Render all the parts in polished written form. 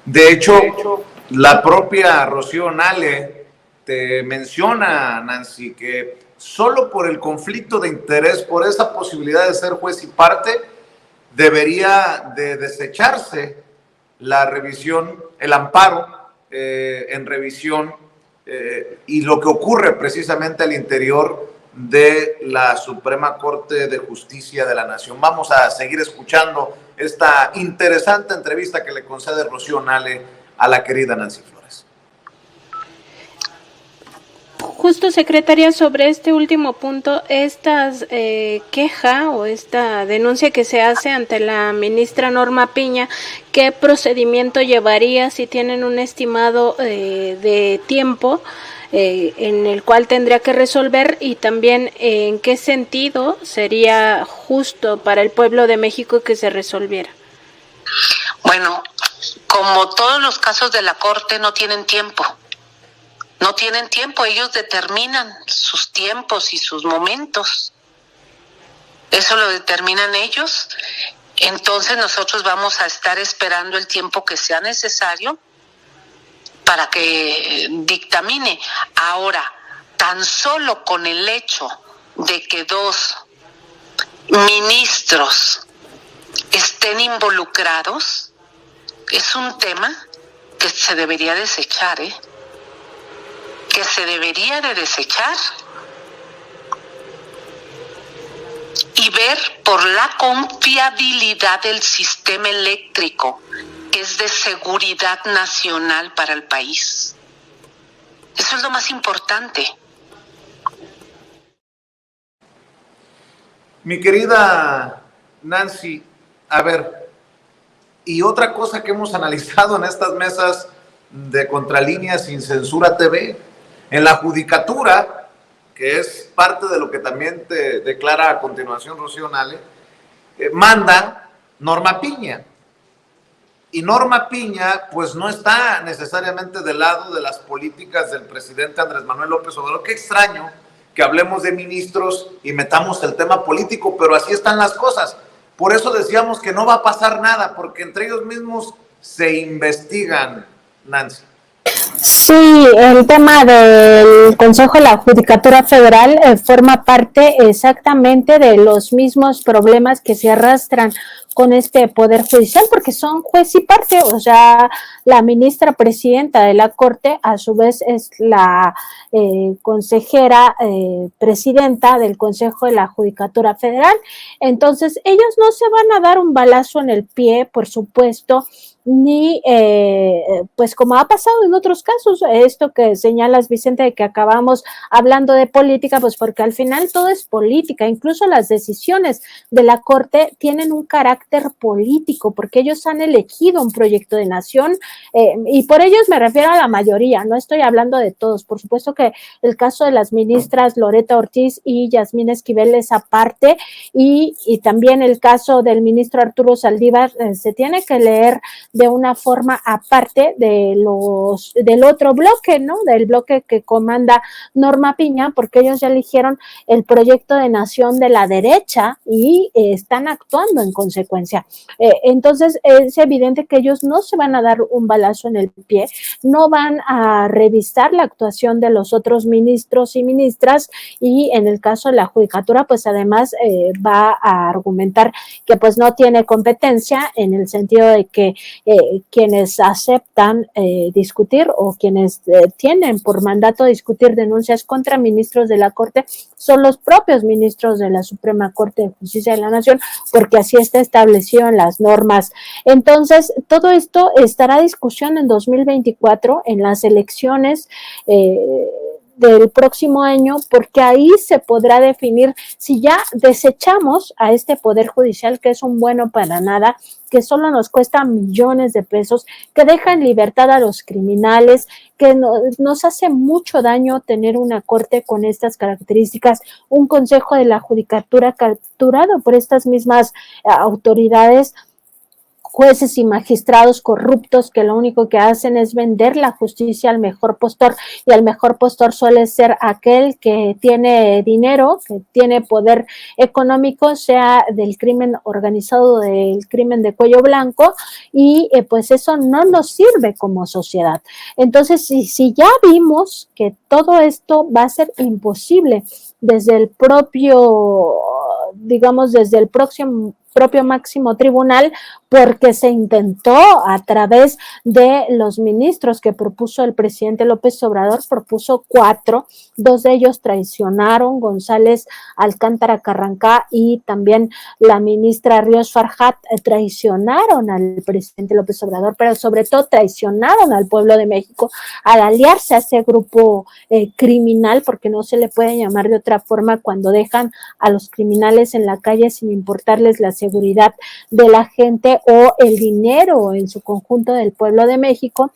De hecho, la propia Rocío Nale te menciona, Nancy, que solo por el conflicto de interés, por esa posibilidad de ser juez y parte, debería de desecharse la revisión, el amparo en revisión y lo que ocurre precisamente al interior de la Suprema Corte de Justicia de la Nación. Vamos a seguir escuchando esta interesante entrevista que le concede Rocío Nale a la querida Nancy Flores. Justo, secretaria, sobre este último punto, esta queja o esta denuncia que se hace ante la ministra Norma Piña, ¿qué procedimiento llevaría si tienen un estimado de tiempo en el cual tendría que resolver, y también en qué sentido sería justo para el pueblo de México que se resolviera? Bueno, como todos los casos de la Corte, no tienen tiempo. No tienen tiempo, ellos determinan sus tiempos y sus momentos. Eso lo determinan ellos. Entonces nosotros vamos a estar esperando el tiempo que sea necesario para que dictamine. Ahora, tan solo con el hecho de que 2 ministros estén involucrados, es un tema que se debería desechar, que se debería de desechar y ver por la confiabilidad del sistema eléctrico, que es de seguridad nacional para el país. Eso es lo más importante. Mi querida Nancy, a ver, y otra cosa que hemos analizado en estas mesas de Contralínea Sin Censura TV, en la judicatura, que es parte de lo que también te declara a continuación Rocío Nale, manda Norma Piña. Y Norma Piña, pues no está necesariamente del lado de las políticas del presidente Andrés Manuel López Obrador. Qué extraño que hablemos de ministros y metamos el tema político, pero así están las cosas. Por eso decíamos que no va a pasar nada, porque entre ellos mismos se investigan, Nancy. Sí, el tema del Consejo de la Judicatura Federal forma parte exactamente de los mismos problemas que se arrastran con este Poder Judicial, porque son juez y parte. O sea, la ministra presidenta de la Corte a su vez es la consejera presidenta del Consejo de la Judicatura Federal. Entonces, ellos no se van a dar un balazo en el pie, por supuesto, ni pues como ha pasado en otros casos, esto que señalas, Vicente, de que acabamos hablando de política, pues porque al final todo es política, incluso las decisiones de la Corte tienen un carácter político, porque ellos han elegido un proyecto de nación, y por ellos me refiero a la mayoría, no estoy hablando de todos. Por supuesto que el caso de las ministras Loreta Ortiz y Yasmín Esquivel es aparte, y también el caso del ministro Arturo Saldívar se tiene que leer de una forma aparte del otro bloque, ¿no? Del bloque que comanda Norma Piña, porque ellos ya eligieron el proyecto de nación de la derecha y están actuando en consecuencia. Entonces es evidente que ellos no se van a dar un balazo en el pie, no van a revisar la actuación de los otros ministros y ministras, y en el caso de la judicatura, pues además va a argumentar que pues no tiene competencia, en el sentido de que quienes aceptan discutir o quienes tienen por mandato discutir denuncias contra ministros de la Corte son los propios ministros de la Suprema Corte de Justicia de la Nación, porque así está establecido en las normas. Entonces, todo esto estará a discusión en 2024, en las elecciones del próximo año, porque ahí se podrá definir si ya desechamos a este Poder Judicial, que es un bueno para nada, que solo nos cuesta millones de pesos, que deja en libertad a los criminales, que nos hace mucho daño tener una corte con estas características, un consejo de la judicatura capturado por estas mismas autoridades, jueces y magistrados corruptos que lo único que hacen es vender la justicia al mejor postor, y el mejor postor suele ser aquel que tiene dinero, que tiene poder económico, sea del crimen organizado, del crimen de cuello blanco, y pues eso no nos sirve como sociedad. Entonces, si ya vimos que todo esto va a ser imposible desde el propio, digamos, desde el propio máximo tribunal, porque se intentó a través de los ministros que propuso el presidente López Obrador, propuso 4, 2 de ellos traicionaron, González Alcántara Carrancá y también la ministra Ríos Farjat traicionaron al presidente López Obrador, pero sobre todo traicionaron al pueblo de México al aliarse a ese grupo criminal, porque no se le puede llamar de otra forma cuando dejan a los criminales en la calle sin importarles la seguridad de la gente o el dinero en su conjunto del pueblo de México.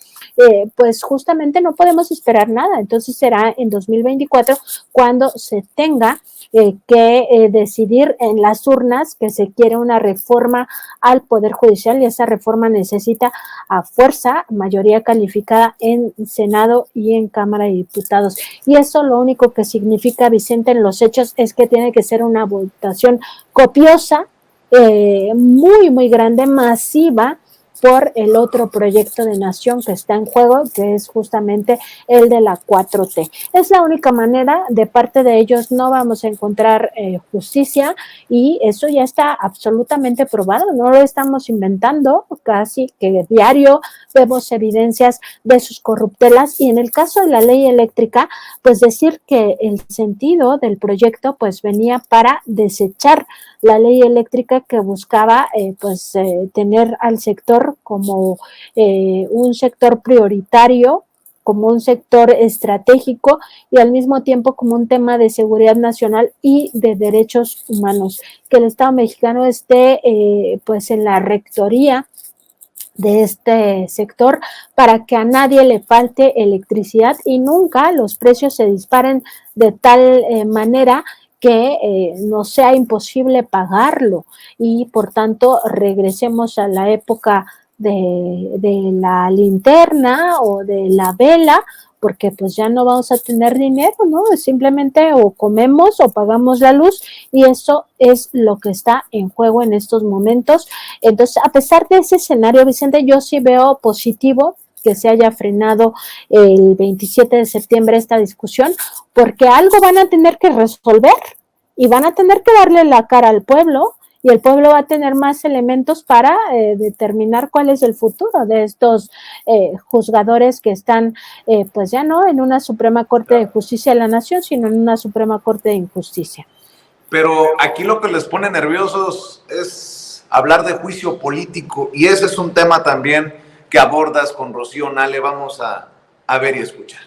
Pues justamente no podemos esperar nada. Entonces será en 2024 cuando se tenga que decidir en las urnas que se quiere una reforma al Poder Judicial, y esa reforma necesita a fuerza mayoría calificada en Senado y en Cámara de Diputados. Y eso lo único que significa, Vicente, en los hechos es que tiene que ser una votación copiosa, muy, muy grande, masiva, por el otro proyecto de nación que está en juego, que es justamente el de la 4T. Es la única manera. De parte de ellos no vamos a encontrar justicia, y eso ya está absolutamente probado, no lo estamos inventando, casi que diario vemos evidencias de sus corruptelas. Y en el caso de la ley eléctrica, pues decir que el sentido del proyecto pues venía para desechar la ley eléctrica que buscaba tener al sector como un sector prioritario, como un sector estratégico, y al mismo tiempo como un tema de seguridad nacional y de derechos humanos, que el Estado mexicano esté pues en la rectoría de este sector para que a nadie le falte electricidad y nunca los precios se disparen de tal manera que no sea imposible pagarlo, y por tanto regresemos a la época de la linterna o de la vela, porque pues ya no vamos a tener dinero, ¿no? Simplemente o comemos o pagamos la luz, y eso es lo que está en juego en estos momentos. Entonces, a pesar de ese escenario, Vicente, yo sí veo positivo que se haya frenado el 27 de septiembre esta discusión, porque algo van a tener que resolver y van a tener que darle la cara al pueblo, y el pueblo va a tener más elementos para determinar cuál es el futuro de estos juzgadores que están pues ya no en una Suprema Corte de Justicia de la Nación, sino en una Suprema Corte de Injusticia. Pero aquí lo que les pone nerviosos es hablar de juicio político, y ese es un tema también que abordas con Rocío Nale. Vamos a ver y escuchar.